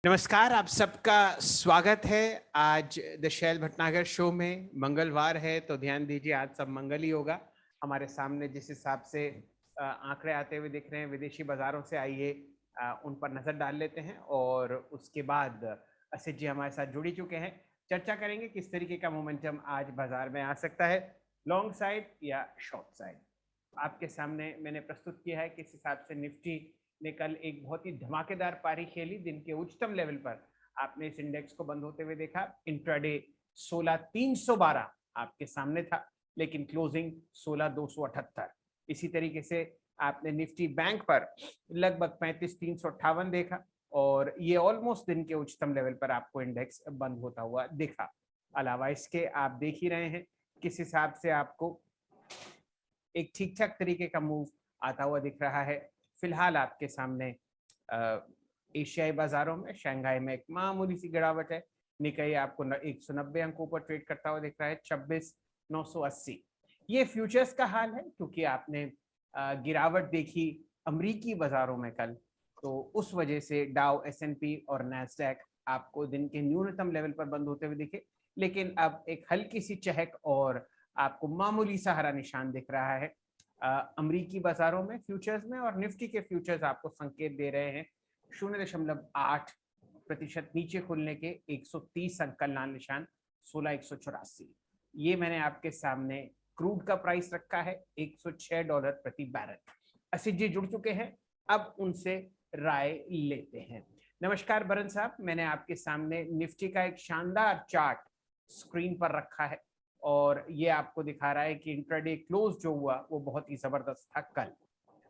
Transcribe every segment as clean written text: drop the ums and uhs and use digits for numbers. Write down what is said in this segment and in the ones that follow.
नमस्कार, आप सबका स्वागत है आज द शैल भटनागर शो में। मंगलवार है तो ध्यान दीजिए, आज सब मंगल ही होगा। हमारे सामने जिस हिसाब से आंकड़े आते हुए दिख रहे हैं विदेशी बाजारों से, आइए उन पर नजर डाल लेते हैं और उसके बाद असित जी हमारे साथ जुड़ चुके हैं। चर्चा करेंगे किस तरीके का मोमेंटम आज बाजार में आ सकता है, लॉन्ग साइड या शॉर्ट साइड। आपके सामने मैंने प्रस्तुत किया है किस हिसाब से निफ्टी ने कल एक बहुत ही धमाकेदार पारी खेली। दिन के उच्चतम लेवल पर आपने इस इंडेक्स को बंद होते हुए देखा। इंट्राडे 16,312 आपके सामने था, लेकिन क्लोजिंग 16,278। इसी तरीके से आपने निफ्टी बैंक पर लगभग 35,358 देखा और ये ऑलमोस्ट दिन के उच्चतम लेवल पर आपको इंडेक्स बंद होता हुआ दिखा। अलावा इसके आप देख ही रहे हैं किस हिसाब से आपको एक ठीक ठाक तरीके का मूव आता हुआ दिख रहा है। फिलहाल आपके सामने एशियाई बाजारों में शंघाई में एक मामूली सी गिरावट है। निकाई आपको 190 अंकों पर ट्रेड करता हुआ दिख रहा है, 26,980। ये फ्यूचर्स का हाल है क्योंकि आपने गिरावट देखी अमरीकी बाजारों में कल, तो उस वजह से डाउ, एस&पी और नैस्डैक आपको दिन के न्यूनतम लेवल पर बंद होते हुए दिखे। लेकिन अब एक हल्की सी चहक और आपको मामूली सा हरा निशान दिख रहा है अमरीकी बाजारों में फ्यूचर्स में, और निफ्टी के फ्यूचर्स आपको संकेत दे रहे हैं 0.8% नीचे खुलने के 130 अंक का लाल निशान 16,184। ये मैंने आपके सामने क्रूड का प्राइस रखा है $106 प्रति बैरल। असित जी जुड़ चुके हैं, अब उनसे राय लेते हैं। नमस्कार बरन साहब, मैंने आपके सामने निफ्टी का एक शानदार चार्ट स्क्रीन पर रखा है और ये आपको दिखा रहा है कि इंट्राडे क्लोज जो हुआ वो बहुत ही जबरदस्त था कल।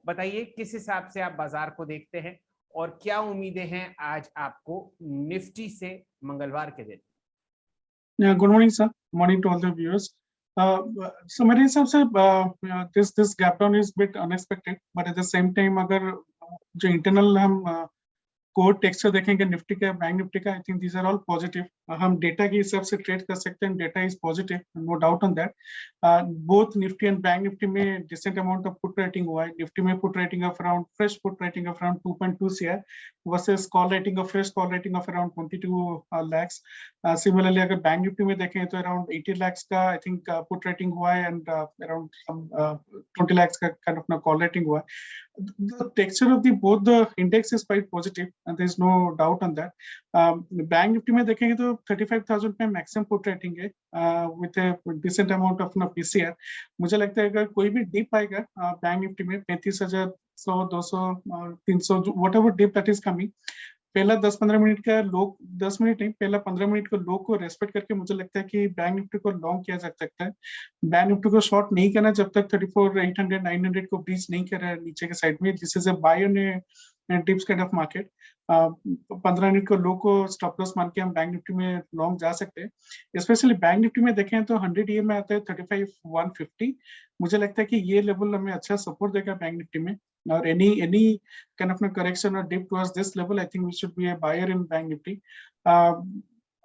बताइए किस हिसाब से आप बाजार को देखते हैं और क्या उम्मीदें हैं आज आपको निफ्टी से मंगलवार के दिन? Yeah, good morning, sir. Morning to all the viewers. So मेरे हिसाब से this gap down is bit unexpected, but at the same time अगर जो internal हम कोर टेक्सचर देखेंगे निफ्टी का, बैंक निफ्टी का, I think these are all positive. हम डेटा के हिसाब से ट्रेड कर सकते हैं, data is positive, no doubt on that. Both Nifty and bank Nifty में decent amount of put writing हुआ है। निफ्टी में put writing of around fresh put writing of around 2.2 CR versus call writing of fresh call writing of around 22 lakhs। Similarly अगर bank Nifty में देखें तो around 80 lakhs का I think put writing हुआ है एंड अराउंड 20 lakhs का kind of call rating हुआ है। The texture of the both the index is quite positive and there is no doubt on that. Bank Nifty में देखेंगे तो 35,000 पे मैक्सिमम पुट रेटिंग है with a decent amount of PCR। मुझे लगता है अगर कोई भी डिप आएगा बैंक निफ्टी में 35,100, 200, 300, whatever dip that is coming, पहला 10-15 मिनट का लो, 10 मिनट नहीं, पहला 15 मिनट का लो को रेस्पेक्ट करके मुझे लगता है कि बैंक निफ्टी को लॉन्ग किया जा सकता है। बैंक निफ्टी को शॉर्ट नहीं करना जब तक 34,800, 900 को ब्रीच नहीं कर रहा है नीचे के साइड में। This is a buy on dips kind of market. 15 minute को लो को स्टॉप लॉस मान के हम बैंक निफ्टी में लॉन्ग जा सकते हैं। स्पेशली बैंक निफ्टी में देखें तो 100 EM में आता है 35,150। मुझे लगता है कि ये लेवल हमें अच्छा सपोर्ट देगा बैंक निफ्टी में, और any kind of correction or dip towards this level, I think we should be a buyer in Bank Nifty.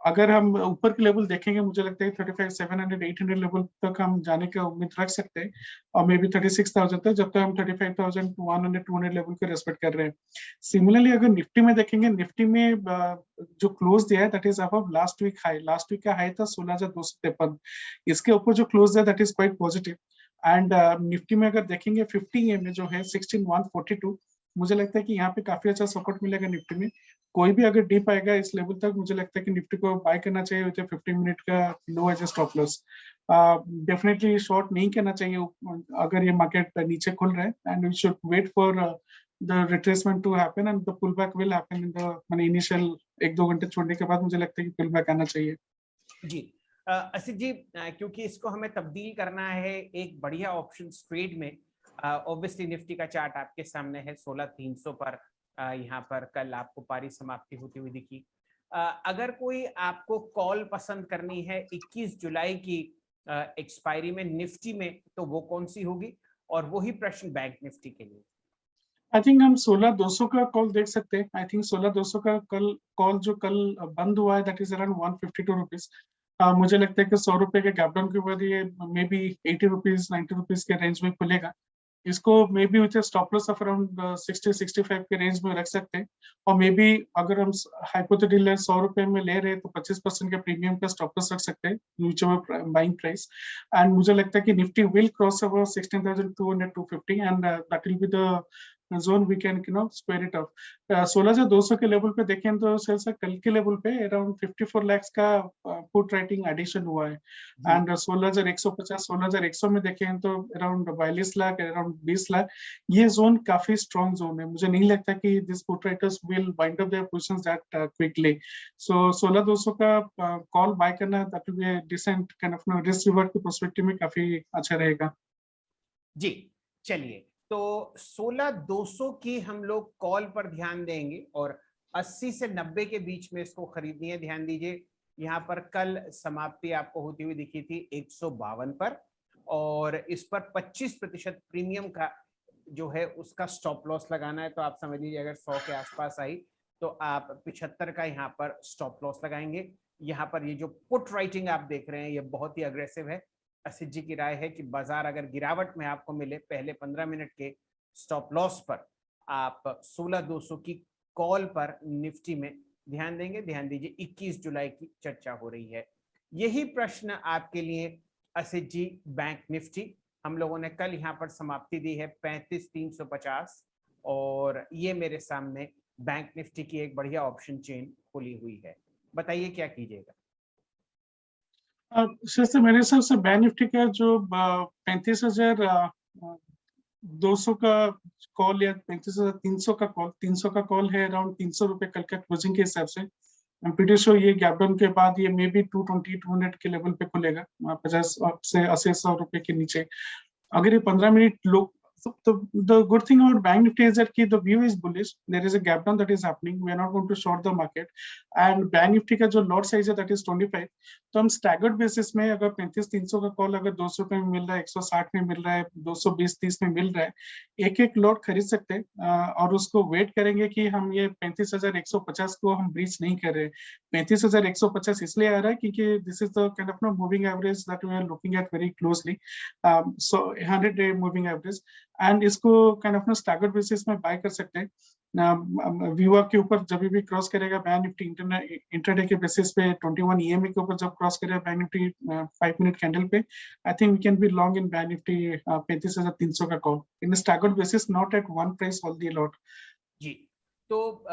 अगर हम ऊपर के लेवल देखेंगे मुझे लगता है 35,700, 800 लेवल तक हम जाने का उम्मीद रख सकते हैं, और मे बी 36,000 तक, जब तक हम 35,100, 200 लेवल को रेस्पेक्ट कर रहे हैं। सिमिलरली अगर निफ्टी में देखेंगे, निफ्टी में जो क्लोज दिया है that is above last week high. Last week का हाई था 16,253, इसके ऊपर जो क्लोज दिया that is quite positive. And Nifty में अगर देखेंगे 50 EM में जो है 16,142, मुझे लगता है कि यहाँ पे काफी अच्छा सपोर्ट मिलेगा निफ्टी में। कोई भी अगर डिप आएगा इस लेवल तक, मुझे लगता है कि निफ्टी को बाय करना चाहिए विद 15 मिनट का low as stop loss. Definitely short नहीं करना चाहिए अगर ये मार्केट नीचे खुल रहा है, and we should wait for the retracement to happen and the pull back will happen in the माने इनिशियल 1-2 घंटे छोड़ने के बाद मुझे लगता है कि पुल बैक आना चाहिए। जी असित जी, क्योंकि इसको हमें तब्दील करना है एक बढ़िया ऑप्शन ट्रेड में, ऑब्वियसली निफ्टी का चार्ट आपके सामने है 16,300 पर। यहाँ पर कल आपको पारी समाप्ति होती हुई दिखी। अगर कोई आपको कॉल पसंद करनी है 21 जुलाई की एक्सपायरी में निफ्टी में, तो वो कौन सी होगी? और वही प्रश्न बैंक निफ्टी के लिए। आई थिंक हम 16,200 का कॉल देख सकते हैं। आई थिंक 16,200 का कल कॉल जो कल बंद हुआ है दैट इज अराउंड 152 रुपीज। मुझे लगता है कि 100 रुपए के गैप डाउन के बाद ये मे बी 80 रुपीज, 90 रुपीज के रेंज में खुलेगा। इसको may be with stop loss of around 60-65 के रेंज में रख सकते हैं, और मे बी अगर हम हाइपोथेटिकली 100 रुपए में ले रहे हैं तो 25% के प्रीमियम का स्टॉप लॉस रख सकते हैं नीचे में बाइंग प्राइस। एंड मुझे लगता है कि Nifty will cross over 16,200-250 and that will be the zone we can square it off. 16,200 के लेवल पे देखें तो सेल्स कल के लेवल पे अराउंड 54 लाख का पुट राइटिंग एडिशन हुआ है, एंड 16,150 16,100 में देखें तो अराउंड 42 लाख अराउंड 20 लाख। ये जोन काफी स्ट्रॉन्ग जोन है, मुझे नहीं लगता कि this put writers will wind up their positions that quickly. So 16,200 का कॉल बाय करना that will be a decent kind of risk reward के पर्सपेक्टिव में काफी अच्छा रहेगा। जी चलिए, तो 16,200 की हम लोग कॉल पर ध्यान देंगे और 80 से 90 के बीच में इसको खरीदनी है। ध्यान दीजिए, यहाँ पर कल समाप्ति आपको होती हुई दिखी थी 152 पर, और इस पर 25% प्रीमियम का जो है उसका स्टॉप लॉस लगाना है। तो आप समझ लीजिए अगर 100 के आसपास आई तो आप 75 का यहाँ पर स्टॉप लॉस लगाएंगे। यहाँ पर ये जो पुट राइटिंग आप देख रहे हैं ये बहुत ही अग्रेसिव है। असित जी की राय है कि बाजार अगर गिरावट में आपको मिले पहले 15 मिनट के स्टॉप लॉस पर, आप 16,200 की कॉल पर निफ्टी में ध्यान देंगे। ध्यान दीजिए 21 जुलाई की चर्चा हो रही है। यही प्रश्न आपके लिए असित जी, बैंक निफ्टी हम लोगों ने कल यहाँ पर समाप्ति दी है 35,350, और ये मेरे सामने बैंक निफ्टी की एक बढ़िया ऑप्शन चेन खुली हुई है। बताइए क्या कीजिएगा? से मेरे हिसाब से बैंक निफ्टी का जो 35,200 का कॉल या 35,300 का कॉल, 300 का कॉल है अराउंड 300 रुपए कल का क्लोजिंग के हिसाब से। I'm pretty sure ये गैप डाउन के बाद ये मे बी 220-200 के लेवल पे खुलेगा, 50 से 80-100 रुपए के नीचे। अगर ये 15 मिनट लोग, so the good thing about Bank Nifty is that the view is bullish. There is a gap down that is happening. We are not going to short the market. And Bank Nifty का जो lot size है that is 25. तो हम staggered basis में अगर 35,300 का call अगर 200 रुपए में मिल रहा है, 160 में मिल रहा है, 220-30 में मिल रहा है, एक एक लॉट खरीद सकते हैं, और उसको वेट करेंगे कि हम ये 35,150 को हम ब्रीच नहीं कर रहे। 35,150 इसलिए आ रहा है क्योंकि this is the kind of moving average that we are looking at very closely, so 100-day moving average, and इसको काइंड ऑफ स्टैगर्ड बेसिस में बाय कर सकते हैं। व्यूअर के ऊपर जब भी क्रॉस करेगा बैंक निफ्टी इंटरडे के बेसिस पे 21 EMA के ऊपर जब क्रॉस करेगा बैंक निफ्टी 5 मिनट कैंडल पे, I think we can be long in bank Nifty 35,300 का call in staggered basis, not at one price all the lot. जी, तो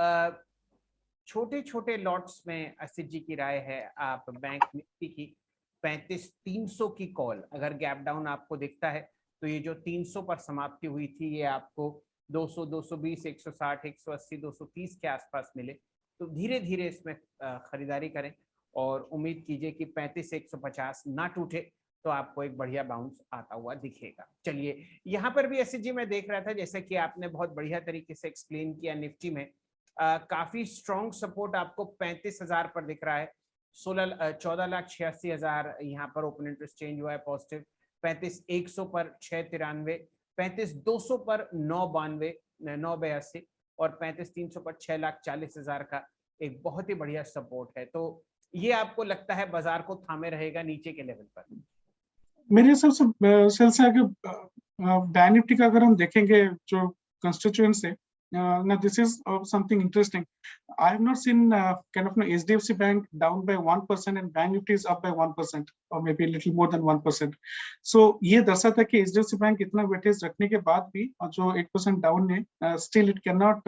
छोटे छोटे लॉट्स में असित जी की राय है आप बैंक निफ्टी की 35,300 की कॉल अगर गैप डाउन आपको दिखता है तो ये जो 300 पर समाप्ति हुई थी ये आपको 200, 220, 160, 180, 230 के आसपास मिले तो धीरे धीरे इसमें खरीदारी करें और उम्मीद कीजिए कि 35,150 ना टूटे तो आपको एक बढ़िया बाउंस आता हुआ दिखेगा। चलिए, यहाँ पर भी असित जी मैं देख रहा था जैसे कि आपने बहुत बढ़िया तरीके से एक्सप्लेन किया, निफ्टी में काफी स्ट्रॉन्ग सपोर्ट आपको 35,000 पर दिख रहा है। 14,86,000 यहाँ पर ओपन इंटरेस्ट चेंज हुआ है पॉजिटिव, 35,100 पर 693, 35,200 पर 982 और 35,300 पर 6,40,000 का एक बहुत ही बढ़िया सपोर्ट है। तो ये आपको लगता है बाजार को थामे रहेगा नीचे के लेवल पर? मेरे हिसाब से बैंक निफ्टी का अगर हम देखेंगे जो कंस्टिट्यूएंट्स है, now this is something interesting. I have not seen kind of HDFC Bank down by 1% and Bank Nifty is up by 1% or maybe a little more than 1%. So ये दर्शाता है कि HDFC Bank इतना weightage रखने के बाद भी जो 8% डाउन है, still it cannot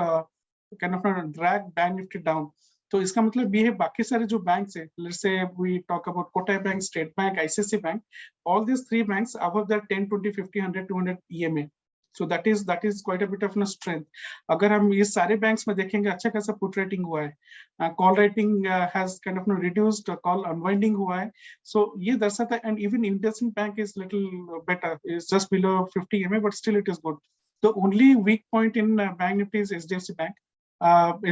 kind of drag Bank Nifty down. तो इसका मतलब ये है बाकी सारे जो बैंक्स है, let's say we talk about Kotak Bank, State Bank, ICICI Bank, all these three banks above that 10, 20, 50, 100, 200 EMA. So that is quite a bit of strength. अगर हम ये सारे बैंक्स में देखेंगे अच्छा खासा पुट रेटिंग हुआ है, call rating has kind of reduced, call unwinding हुआ है, so ये दर्शाता है, and even IndusInd Bank is little better, is just below 50 EMA but still it is good. The only weak point in Bank Nifty is HDFC Bank.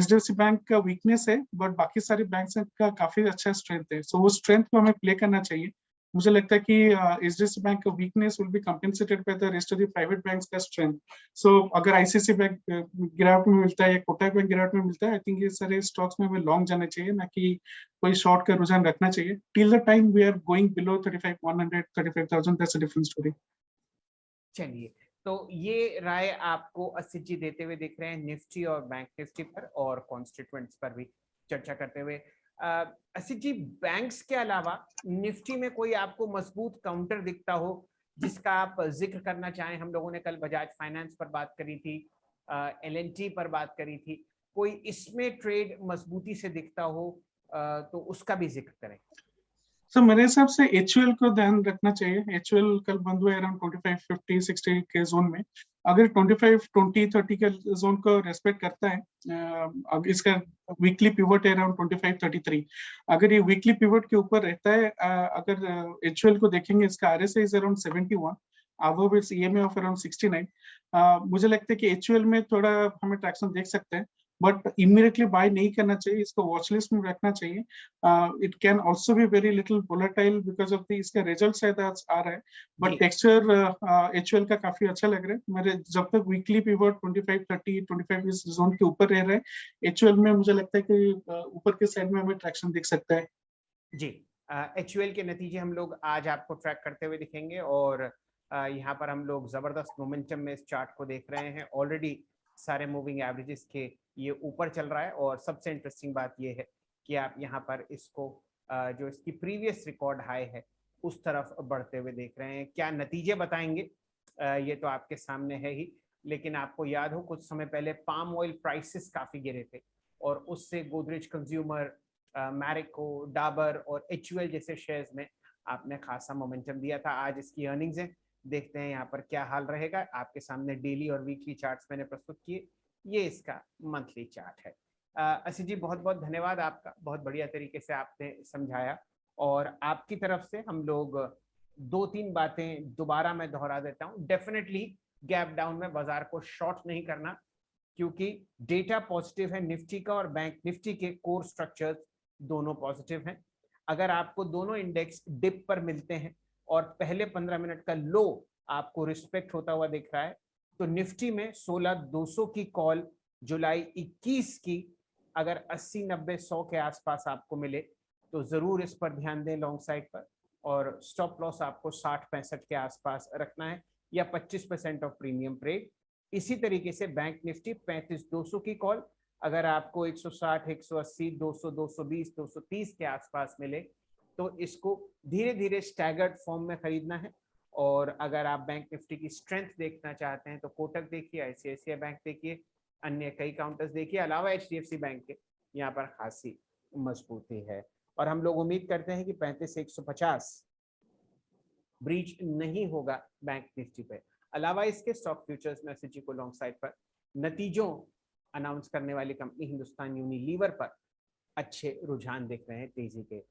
HDFC Bank का weakness है but बाकी सारे banks का काफी अच्छा strength है, so वो strength को हमें प्ले करना चाहिए। मुझे लगता है कि HDFC बैंक का weakness will be compensated by the rest of the private banks का स्ट्रेंथ। सो अगर ICICI बैंक गिरावट में मिलता है या कोटक बैंक गिरावट में मिलता है, आई थिंक ये सारे स्टॉक्स में हमें लॉन्ग जाना चाहिए, ना कि कोई शॉर्ट का रुझान रखना चाहिए। Till the time we are going below 35,100, 35,000, that's a different story. चलिए, तो ये राय आपको असित जी देते हुए दिख रहे हैं निफ्टी और बैंक निफ्टी पर और कॉन्स्टिट्यूएंट्स पर भी चर्चा करते हुए। असित जी, बैंक्स के अलावा निफ्टी में कोई आपको मजबूत काउंटर दिखता हो जिसका आप जिक्र करना चाहें? हम लोगों ने कल बजाज फाइनेंस पर बात करी थी, L&T पर बात करी थी, कोई इसमें ट्रेड मजबूती से दिखता हो तो उसका भी जिक्र करें। सो मेरे हिसाब से HUL को ध्यान रखना चाहिए। HUL कल बंद हुआ अराउंड 25, 50, 60 के जोन में। अगर 25, 20, 30 के जोन को रेस्पेक्ट करता है, अब इसका वीकली पिवट है अराउंड 25, 33। अगर ये वीकली पिवट के ऊपर रहता है, अगर HUL को देखेंगे, इसका RSI is around 71, above its EMA of around 69। मुझे लगता है कि HUL में थोड़ा हमें ट्रैक्शन देख सकते हैं, बट इमीडिएटली बाय नहीं करना चाहिए, इसको वॉच लिस्ट में रखना चाहिए। It can also be very little volatile because of the इसका रिजल्ट शायद आज आ रहा है, बट टेक्सचर HUL का काफी अच्छा लग रहा है मेरे। जब तक वीकली पिवट 25, 30, 25 इस जोन के ऊपर रह रहा है HUL में, मुझे लगता है कि ऊपर के साइड में हमें ट्रैक्शन दिख सकता है। जी, HUL के नतीजे हम लोग आज आपको ट्रैक करते हुए दिखेंगे और यहाँ पर हम लोग जबरदस्त मोमेंटम में इस चार्ट को देख रहे हैं। ऑलरेडी सारे मूविंग एवरेजेस के ये ऊपर चल रहा है और सबसे इंटरेस्टिंग बात ये है कि आप यहाँ पर इसको जो इसकी प्रीवियस रिकॉर्ड हाई है उस तरफ बढ़ते हुए देख रहे हैं। क्या नतीजे बताएंगे ये तो आपके सामने है ही, लेकिन आपको याद हो कुछ समय पहले पाम ऑयल प्राइसेस काफी गिरे थे और उससे गोदरेज कंज्यूमर, मैरिको, डाबर और HUL जैसे शेयर्स में आपने खासा मोमेंटम दिया था। आज इसकी अर्निंग्स है, देखते हैं यहाँ पर क्या हाल रहेगा। आपके सामने डेली और वीकली चार्ट्स मैंने प्रस्तुत किए, ये इसका मंथली चार्ट है। असित जी, बहुत बहुत धन्यवाद आपका, बहुत बढ़िया तरीके से आपने समझाया और आपकी तरफ से हम लोग 2-3 बातें दोबारा मैं दोहरा देता हूँ। डेफिनेटली गैप डाउन में बाजार को शॉर्ट नहीं करना, क्योंकि डेटा पॉजिटिव है निफ्टी का और बैंक निफ्टी के कोर स्ट्रक्चर्स दोनों पॉजिटिव हैं। अगर आपको दोनों इंडेक्स डिप पर मिलते हैं और पहले 15 मिनट का लो आपको रिस्पेक्ट होता हुआ दिख रहा है, तो निफ्टी में 16,200 की कॉल जुलाई 21 की अगर 80, 90, 100 के आसपास आपको मिले तो जरूर इस पर ध्यान दें लॉन्ग साइड पर, और स्टॉप लॉस आपको 60-65 के आसपास रखना है या 25% ऑफ प्रीमियम ट्रेड। इसी तरीके से बैंक निफ्टी 35,200 की कॉल अगर आपको 160, 180, 200, 220, 230 के आसपास मिले तो इसको धीरे धीरे स्टैगर्ड फॉर्म में खरीदना है। और अगर आप बैंक निफ्टी की स्ट्रेंथ देखना चाहते हैं तो कोटक देखिए, ICICI बैंक देखिए, अन्य कई काउंटर्स देखिए, अलावा HDFC बैंक के यहाँ पर खासी मजबूती है। और हम लोग उम्मीद करते हैं कि 35,150 ब्रीच नहीं होगा बैंक निफ्टी पे। अलावा इसके स्टॉक फ्यूचर्स में असित जी को लॉन्ग साइड पर नतीजों अनाउंस करने वाली कंपनी हिंदुस्तान यूनिलीवर पर अच्छे रुझान दिख रहे हैं तेजी के।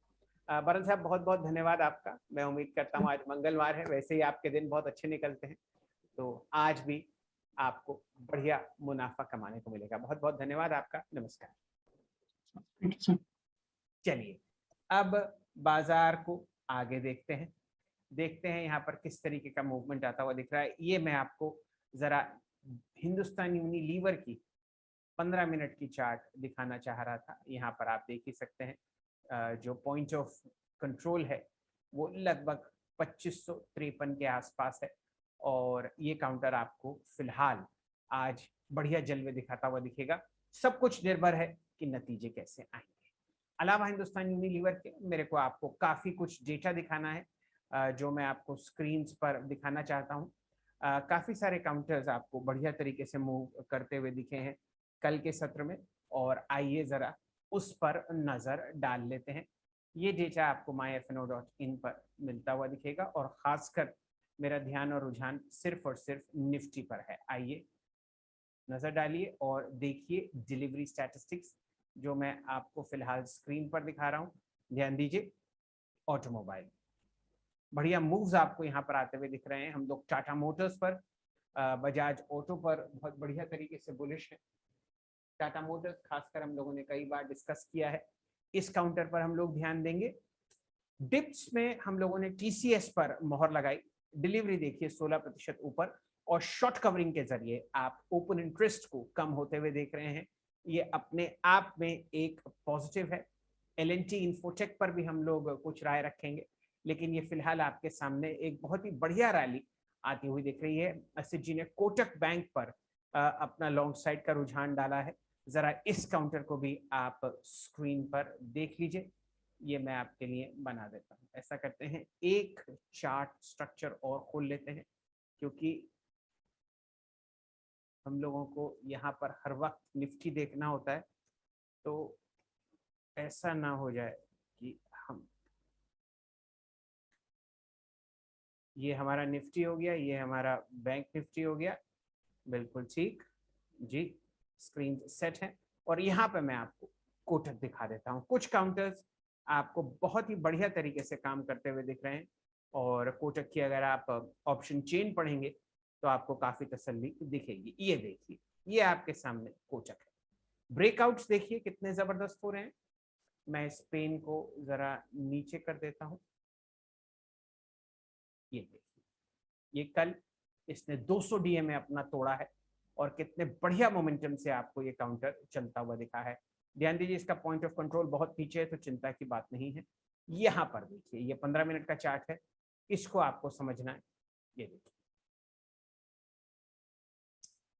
बरन साहब, बहुत बहुत धन्यवाद आपका। मैं उम्मीद करता हूँ आज मंगलवार है, वैसे ही आपके दिन बहुत अच्छे निकलते हैं, तो आज भी आपको बढ़िया मुनाफा कमाने को मिलेगा। बहुत बहुत धन्यवाद आपका, नमस्कार। चलिए अब बाजार को आगे देखते हैं यहाँ पर किस तरीके का मूवमेंट आता हुआ दिख रहा है। ये मैं आपको जरा हिंदुस्तान यूनिलीवर की 15 मिनट की चार्ट दिखाना चाह रहा था। यहाँ पर आप देख ही सकते हैं जो पॉइंट ऑफ कंट्रोल है वो लगभग 2553 के आसपास है और ये काउंटर आपको फिलहाल आज बढ़िया जलवे दिखाता हुआ दिखेगा। सब कुछ निर्भर है कि नतीजे कैसे आएंगे। अलावा हिंदुस्तान यूनिलीवर के मेरे को आपको काफी कुछ डेटा दिखाना है जो मैं आपको स्क्रीन पर दिखाना चाहता हूँ। काफी सारे काउंटर्स आपको बढ़िया तरीके से मूव करते हुए दिखे हैं कल के सत्र में, और आइए जरा उस पर नजर डाल लेते हैं। ये डेटा आपको myfno.in पर मिलता हुआ दिखेगा और खासकर मेरा ध्यान और रुझान सिर्फ और सिर्फ निफ्टी पर है। आइए नजर डालिए और देखिए डिलीवरी स्टैटिस्टिक्स जो मैं आपको फिलहाल स्क्रीन पर दिखा रहा हूँ। ध्यान दीजिए, ऑटोमोबाइल बढ़िया मूव्स आपको यहाँ पर आते हुए दिख रहे हैं। हम लोग टाटा मोटर्स पर, बजाज ऑटो पर बहुत बढ़िया तरीके से बुलिश है। टाटा मोटर्स खासकर हम लोगों ने कई बार डिस्कस किया है। इस काउंटर पर हम लोग ध्यान देंगे। डिप्स में हम लोगों ने TCS पर मोहर लगाई, डिलीवरी देखिए 16% ऊपर, और शॉर्ट कवरिंग के जरिए आप ओपन इंटरेस्ट को कम होते हुए देख रहे हैं। ये अपने आप में एक पॉजिटिव है। L&T इन्फोटेक पर भी हम लोग कुछ राय रखेंगे, लेकिन ये फिलहाल आपके सामने एक बहुत ही बढ़िया रैली आती हुई दिख रही है। असित जी ने कोटक बैंक पर अपना लॉन्ग साइड का रुझान डाला है। जरा इस काउंटर को भी आप स्क्रीन पर देख लीजिए, ये मैं आपके लिए बना देता हूँ। ऐसा करते हैं, एक चार्ट स्ट्रक्चर और खोल लेते हैं, क्योंकि हम लोगों को यहाँ पर हर वक्त निफ्टी देखना होता है, तो ऐसा ना हो जाए कि हम, ये हमारा निफ्टी हो गया, ये हमारा बैंक निफ्टी हो गया, बिल्कुल ठीक जी, स्क्रीन सेट है। और यहाँ पे मैं आपको कोटक दिखा देता हूँ। कुछ काउंटर्स आपको बहुत ही बढ़िया तरीके से काम करते हुए दिख रहे हैं, और कोटक की अगर आप ऑप्शन चेन पढ़ेंगे तो आपको काफी तसल्ली दिखेगी। ये देखिए, ये आपके सामने कोटक है। ब्रेकआउट्स देखिए कितने जबरदस्त हो रहे हैं। मैं इस पेन को जरा नीचे कर देता हूं। ये देखिए, ये कल इसने 200 डीएमए अपना तोड़ा है, और कितने बढ़िया मोमेंटम से आपको ये काउंटर चलता हुआ दिखा है। ध्यान दीजिए, इसका पॉइंट ऑफ कंट्रोल बहुत नीचे है, तो चिंता की बात नहीं है। यहाँ पर देखिए, ये 15 मिनट का चार्ट है, इसको आपको समझना है। ये देखिए,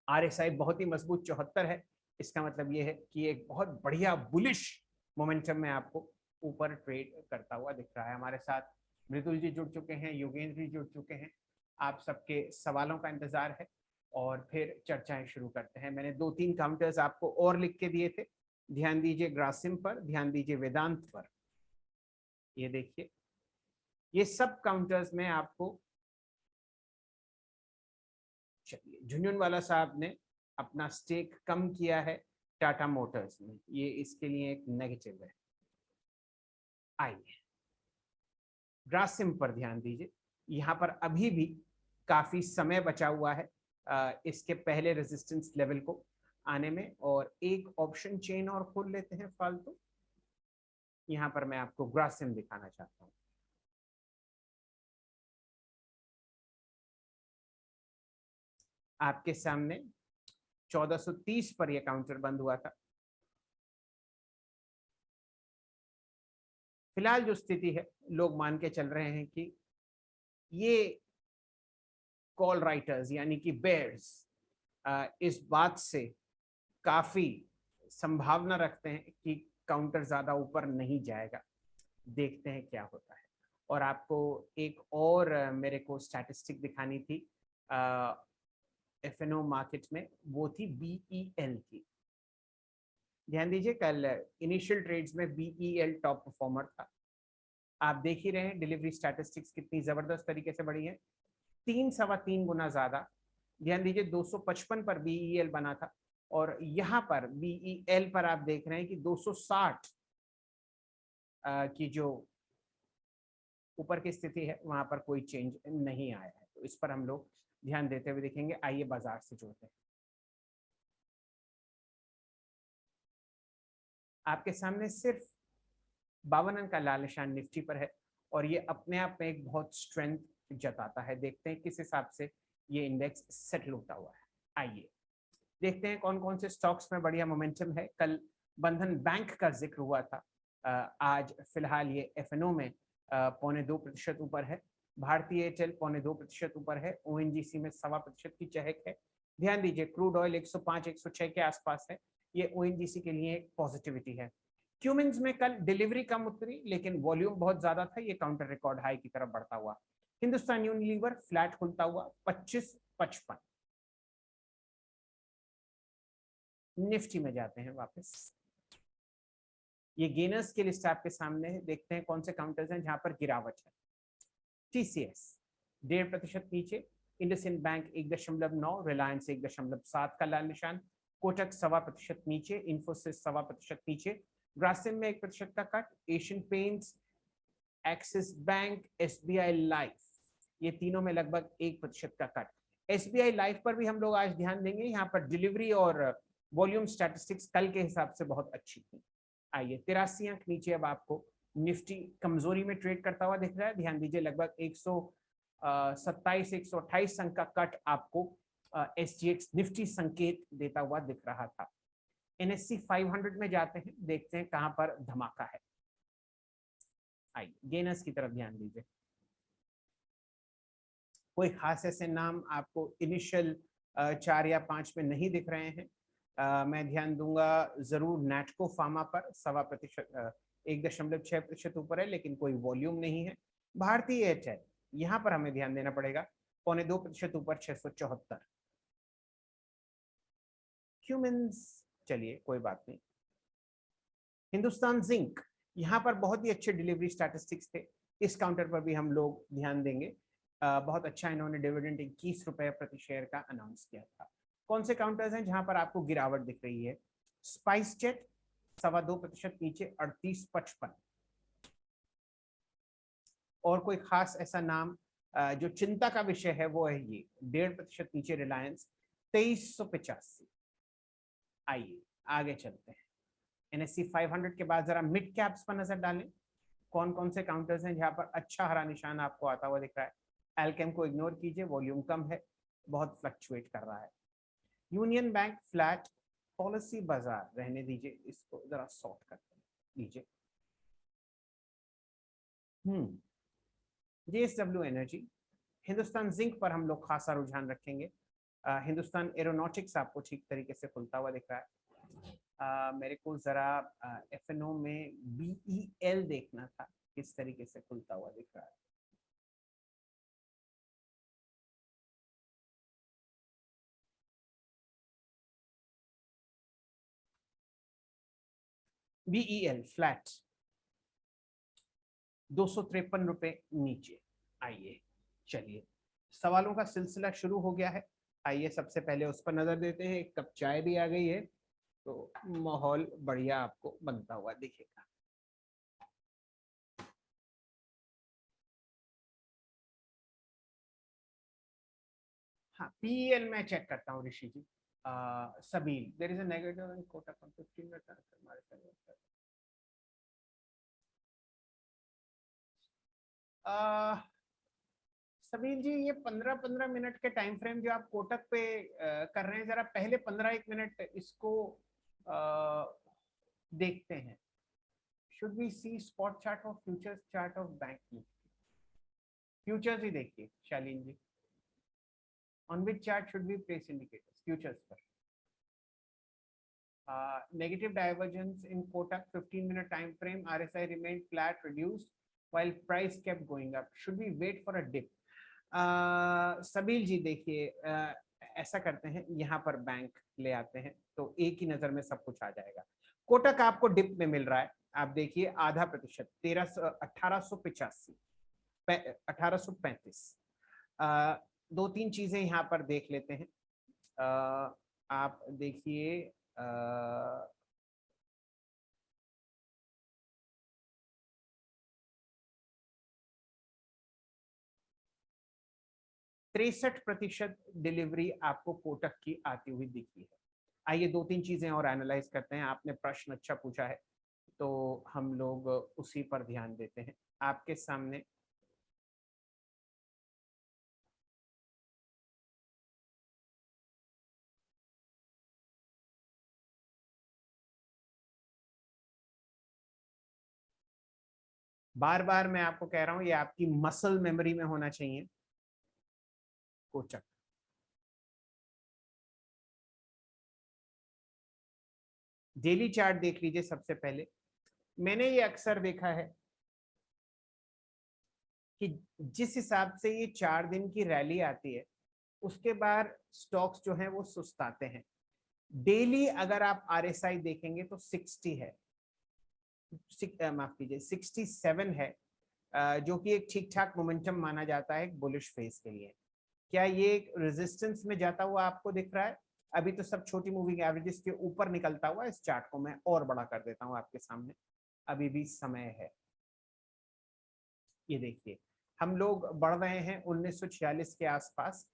आरएसआई बहुत ही मजबूत 74 है। इसका मतलब ये है कि एक बहुत बढ़िया बुलिश मोमेंटम में आपको ऊपर ट्रेड करता हुआ दिख रहा है। हमारे साथ मृदुल जी जुड़ चुके हैं, योगेंद्र जी जुड़ चुके हैं। आप सबके सवालों का इंतजार है, और फिर चर्चाएं शुरू करते हैं। मैंने 2-3 काउंटर्स आपको और लिख के दिए थे। ध्यान दीजिए ग्रासिम पर, ध्यान दीजिए वेदांत पर। ये देखिए, ये सब काउंटर्स में आपको, चलिए, झुंझुनवाला साहब ने अपना स्टेक कम किया है टाटा मोटर्स में, ये इसके लिए एक नेगेटिव है। आइए ग्रासिम पर ध्यान दीजिए, यहाँ पर अभी भी काफी समय बचा हुआ है इसके पहले रेजिस्टेंस लेवल को आने में, और एक ऑप्शन चेन और खोल लेते हैं फालतू। यहाँ पर मैं आपको ग्रासिम दिखाना चाहता हूँ। आपके सामने 1430 पर यह काउंटर बंद हुआ था। फिलहाल जो स्थिति है, लोग मान के चल रहे हैं कि ये कॉल राइटर्स यानी कि बेयर्स इस बात से काफी संभावना रखते हैं कि काउंटर ज्यादा ऊपर नहीं जाएगा। देखते हैं क्या होता है। और आपको एक और मेरे को स्टैटिस्टिक दिखानी थी एफएनओ मार्केट में, वो थी बीईएल की। ध्यान दीजिए, कल इनिशियल ट्रेड्स में बीईएल टॉप परफॉर्मर था। आप देख ही रहे हैं डिलीवरी स्टैटिस्टिक्स कितनी जबरदस्त तरीके से बढ़ी है, 3-3.25 गुना ज्यादा। ध्यान दीजिए 255 पर बीईएल बना था, और यहाँ पर बीईएल पर आप देख रहे हैं कि 260 की जो ऊपर की स्थिति है, वहां पर कोई चेंज नहीं आया है। तो इस पर हम लोग ध्यान देते हुए देखेंगे। आइए बाजार से जोड़ते हैं। आपके सामने सिर्फ 52 अंक का लाल निशान निफ्टी पर है, और ये अपने आप में एक बहुत स्ट्रेंथ जताता है। देखते हैं किस हिसाब से ये इंडेक्स सेटल होता हुआ है। आइए देखते हैं कौन कौन से स्टॉक्स में बढ़िया मोमेंटम है। कल बंधन बैंक का जिक्र हुआ था, आज फिलहाल ये एफएनओ में 0.25% ऊपर है। भारतीय एयरटेल 0.2% ऊपर है। ओएनजीसी में 1.25% की चहक है। ध्यान दीजिए क्रूड ऑयल 105-106 के आसपास है, ये ओएनजीसी के लिए एक पॉजिटिविटी है। क्यूमिंस में कल डिलीवरी कम उतरी, लेकिन वॉल्यूम बहुत ज्यादा था, ये काउंटर रिकॉर्ड हाई की तरफ बढ़ता हुआ। हिंदुस्तान यूनिलीवर फ्लैट खुलता हुआ 25.55। निफ्टी में जाते हैं वापस। ये गेनर्स की लिस्ट आपके सामने है। देखते हैं कौन से काउंटर्स हैं जहां पर गिरावट है। टीसीएस 1.5% नीचे, इंडसइंड बैंक 1.9, रिलायंस 1.7 का लाल निशान, कोटक 1.25% नीचे, इंफोसिस 1.25% नीचे, ग्रासिम में 1% का cut, Asian paints, axis bank, SBI life, ये तीनों में लगभग 1% का कट। एसबीआई लाइफ पर भी हम लोग आज ध्यान देंगे। यहाँ पर डिलीवरी और वॉल्यूम स्टैटिस्टिक्स कल के हिसाब से बहुत अच्छी थी। आइए 83 अंक नीचे अब आपको निफ्टी कमजोरी में ट्रेड करता हुआ दिख रहा है। ध्यान दीजिए लगभग 127-128 अंक का कट आपको एसजीएक्स निफ्टी संकेत देता हुआ दिख रहा था। एनएससी 500 में जाते हैं, देखते हैं कहां पर धमाका है। आइए गेनर्स की तरफ ध्यान दीजिए। कोई खास ऐसे नाम आपको इनिशियल 4 या 5 में नहीं दिख रहे हैं? मैं ध्यान दूंगा जरूर नैटको फार्मा पर 1.25%, 1.6% ऊपर है, लेकिन कोई वॉल्यूम नहीं है। भारतीय एयरटेल, यहाँ पर हमें ध्यान देना पड़ेगा, 0.25% ऊपर 674। ह्यूमंस, चलिए कोई बात नहीं। हिंदुस्तान जिंक, यहाँ पर बहुत ही अच्छे डिलीवरी स्टैटिस्टिक्स थे, इस काउंटर पर भी हम लोग ध्यान देंगे। बहुत अच्छा इन्होंने डिविडेंड 21 रुपए प्रति शेयर का अनाउंस किया था। कौन से काउंटर्स हैं जहां पर आपको गिरावट दिख रही है? स्पाइस जेट 2.25% नीचे 38.55। और कोई खास ऐसा नाम जो चिंता का विषय है वो है ये 1.5% नीचे रिलायंस 2385। आइए आगे चलते हैं। NSE 500 के बाद जरा मिड कैप्स पर नजर डालें, कौन कौन से काउंटर्स हैं जहां पर अच्छा हरा निशान आपको आता हुआ दिख रहा है? एल्केम को इग्नोर कीजिए, वॉल्यूम कम है, बहुत फ्लक्चुएट कर रहा है। यूनियन बैंक फ्लैट, पॉलिसी बाजार रहने दीजिए, इसको जरा सॉर्ट कर लीजिए। JSW एनर्जी, हिंदुस्तान जिंक पर हम लोग खासा रुझान रखेंगे। हिंदुस्तान एरोनॉटिक्स आपको ठीक तरीके से खुलता हुआ दिख रहा है। मेरे को जरा FNO में BEL देखना था, किस तरीके से खुलता हुआ दिख रहा है। BEL फ्लैट 253 रुपए नीचे। आइए चलिए, सवालों का सिलसिला शुरू हो गया है। आइए सबसे पहले उस पर नजर देते हैं। एक कप चाय भी आ गई है तो माहौल बढ़िया आपको बनता हुआ दिखेगा। हाँ, PEL मैं चेक करता हूँ Rishi ji. Sabeel, there is a negative in Kotak on 15 minute हमारे सबील जी, ये 15-15 मिनट के टाइम फ्रेम जो आप कोटक पे कर रहे हैं, जरा पहले 15-1 मिनट इसको देखते हैं। Should we see spot chart of futures chart of bank Nifty? Futures ही देखिए Shalin ji. On which chart should we place indicators? Futures पर। Negative divergence in Kotak 15-minute time frame. RSI remained flat, reduced, while price kept going up. Should we wait for a dip? सबील जी देखिए, ऐसा करते हैं, यहाँ पर bank ले आते हैं तो एक ही नजर में सब कुछ आ जाएगा। कोटक आपको डिप में मिल रहा है, आप देखिए 0.5%, 1885, 1835। दो तीन चीजें यहाँ पर देख लेते हैं। आप देखिए 63% डिलीवरी आपको कोटक की आती हुई दिखी है। आइए दो तीन चीजें और एनालाइज करते हैं। आपने प्रश्न अच्छा पूछा है तो हम लोग उसी पर ध्यान देते हैं। आपके सामने बार बार मैं आपको कह रहा हूं, ये आपकी मसल मेमोरी में होना चाहिए। कोटक डेली चार्ट देख लीजिए सबसे पहले। मैंने ये अक्सर देखा है कि जिस हिसाब से ये 4 दिन की रैली आती है, उसके बाद स्टॉक्स जो हैं वो सुस्ताते हैं। डेली अगर आप RSI देखेंगे तो 60 है, माफ कीजिए 67 है, जो कि एक ठीक ठाक मोमेंटम माना जाता है बुलिश फेज के लिए। क्या ये एक रेजिस्टेंस में जाता हुआ आपको दिख रहा है? अभी तो सब छोटी मूविंग एवरेजेस के ऊपर निकलता हुआ। इस चार्ट को मैं और बड़ा कर देता हूं आपके सामने, अभी भी समय है। ये देखिए, हम लोग बढ़ रहे हैं 1946 के आसपास।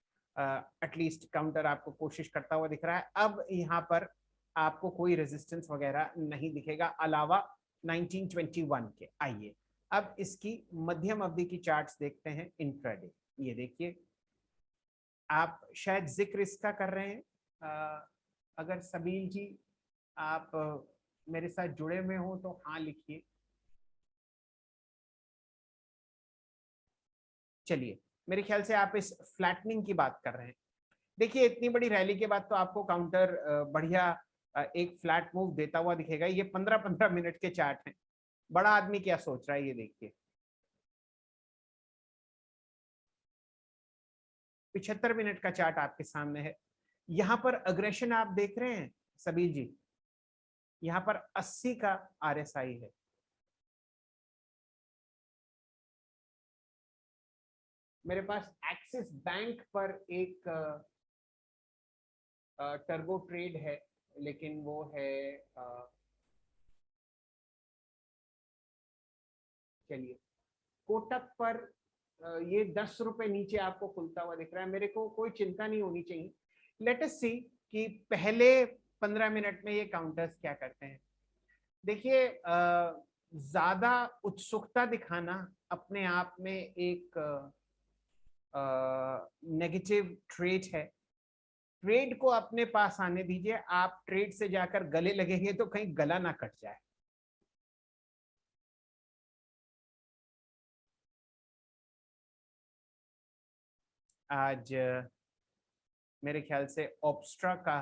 एटलीस्ट काउंटर आपको कोशिश करता हुआ दिख रहा है। अब यहाँ पर आपको कोई रेजिस्टेंस वगैरह नहीं दिखेगा अलावा 1921 के। आइए अब इसकी मध्यम अवधि की चार्ट्स देखते हैं इंट्राडे। ये देखिए, आप शायद जिक्र इसका कर रहे हैं। अगर सबील जी आप मेरे साथ जुड़े हुए हो तो हाँ लिखिए। चलिए मेरे ख्याल से आप इस फ्लैटनिंग की बात कर रहे हैं। देखिए इतनी बड़ी रैली के बाद तो आपको काउंटर बढ़िया एक फ्लैट मूव देता हुआ दिखेगा। ये 15-15 मिनट के चार्ट हैं। बड़ा आदमी क्या सोच रहा है ये देखिए। 75 मिनट का चार्ट आपके सामने है। यहां पर अग्रेशन आप देख रहे हैं सबीर जी, यहां पर 80 का आरएसआई है। मेरे पास एक्सिस बैंक पर एक टर्बो ट्रेड है, लेकिन वो है चलिए कोटक पर ये 10 रुपए नीचे आपको खुलता हुआ दिख रहा है। मेरे को कोई चिंता नहीं होनी चाहिए। लेट अस सी कि पहले 15 मिनट में ये काउंटर्स क्या करते हैं। देखिए ज्यादा उत्सुकता दिखाना अपने आप में एक नेगेटिव ट्रेड है। ट्रेड को अपने पास आने दीजिए। आप ट्रेड से जाकर गले लगेंगे तो कहीं गला ना कट जाए। आज मेरे ख्याल से ऑब्स्ट्रा का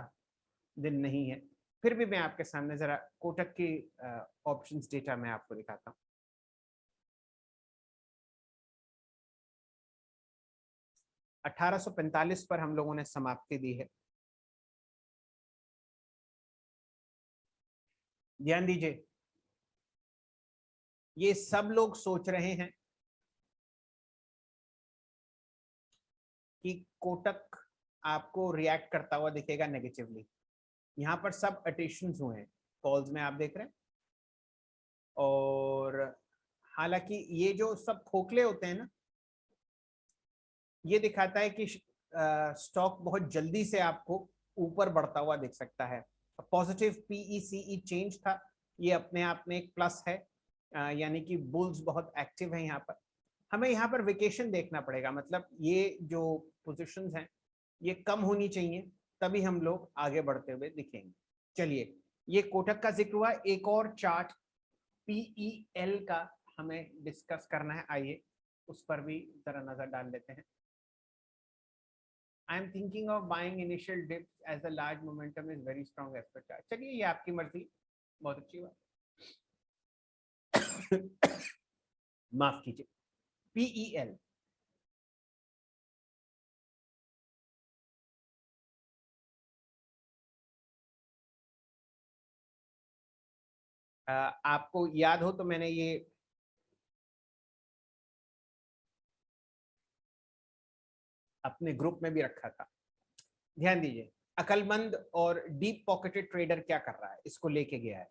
दिन नहीं है, फिर भी मैं आपके सामने जरा कोटक की ऑप्शंस डेटा मैं आपको दिखाता हूं। $1845 पर हम लोगों ने समाप्ति दी है। ध्यान दीजिए, ये सब लोग सोच रहे हैं कि कोटक आपको रिएक्ट करता हुआ दिखेगा नेगेटिवली। यहां पर सब अटेंशंस हुए हैं कॉल्स में, आप देख रहे हैं। और हालांकि ये जो सब खोखले होते हैं ना, ये दिखाता है कि स्टॉक बहुत जल्दी से आपको ऊपर बढ़ता हुआ दिख सकता है। पॉजिटिव पीईसीई चेंज था, ये अपने आप में एक प्लस है। यानी कि बुल्स बहुत एक्टिव है यहाँ पर। हमें यहाँ पर वेकेशन देखना पड़ेगा, मतलब ये जो पोजीशंस हैं ये कम होनी चाहिए, तभी हम लोग आगे बढ़ते हुए दिखेंगे। चलिए, ये कोटक का जिक्र हुआ। एक और चार्ट पीईएल का हमें डिस्कस करना है, आइए उस पर भी जरा नजर डाल लेते हैं। I am thinking of buying initial dips as the large momentum is very strong as per chart. चलिए, ये आपकी मर्जी, बहुत अच्छी बात। माफ कीजिए, PEL आपको याद हो तो मैंने ये अपने ग्रुप में भी रखा था। ध्यान दीजिए, अकलमंद और डीप पॉकेटेड ट्रेडर क्या कर रहा है, इसको लेके गया है।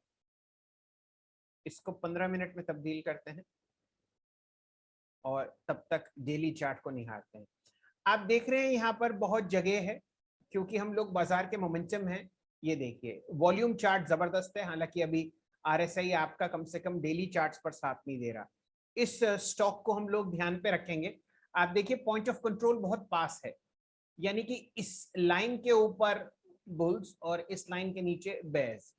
इसको 15 मिनट में तब्दील करते हैं और तब तक डेली चार्ट को निहारते हैं। आप देख रहे हैं यहाँ पर बहुत जगह है, क्योंकि हम लोग बाजार के मोमेंटम हैं। ये देखिए, वॉल्यूम चार्ट जबरदस्त है, हालांकि अभी आरएसआई आपका कम से कम डेली चार्ट्स पर साथ नहीं दे रहा। इस स्टॉक को हम लोग ध्यान पे रखेंगे। आप देखिए, पॉइंट ऑफ कंट्रोल बहुत पास है, यानी कि इस लाइन के ऊपर बुल्स और इस लाइन के नीचे बेयर्स।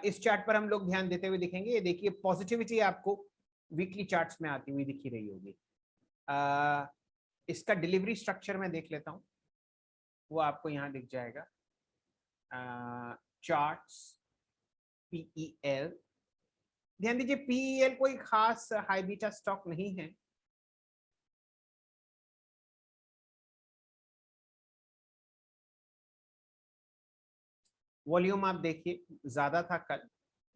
इस चार्ट पर हम लोग ध्यान देते हुए दिखेंगे। ये देखिए, पॉजिटिविटी आपको वीकली चार्ट्स में आती हुई दिखी रही होगी। इसका डिलीवरी स्ट्रक्चर मैं देख लेता हूं, वो आपको यहाँ दिख जाएगा। चार्ट्स पीईएल, ध्यान दीजिए, पीईएल कोई खास हाई बीटा स्टॉक नहीं है। वॉल्यूम आप देखिए ज्यादा था कल।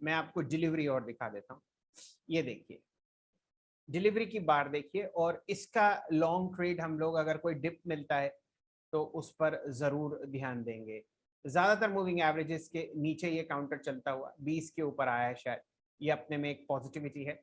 मैं आपको डिलीवरी और दिखा देता हूं। ये देखिए, डिलीवरी की बार देखिए, और इसका लॉन्ग ट्रेड हम लोग अगर कोई डिप मिलता है तो उस पर जरूर ध्यान देंगे। ज्यादातर मूविंग एवरेजेस के नीचे ये काउंटर चलता हुआ 20 के ऊपर आया है शायद, ये अपने में एक पॉजिटिविटी है।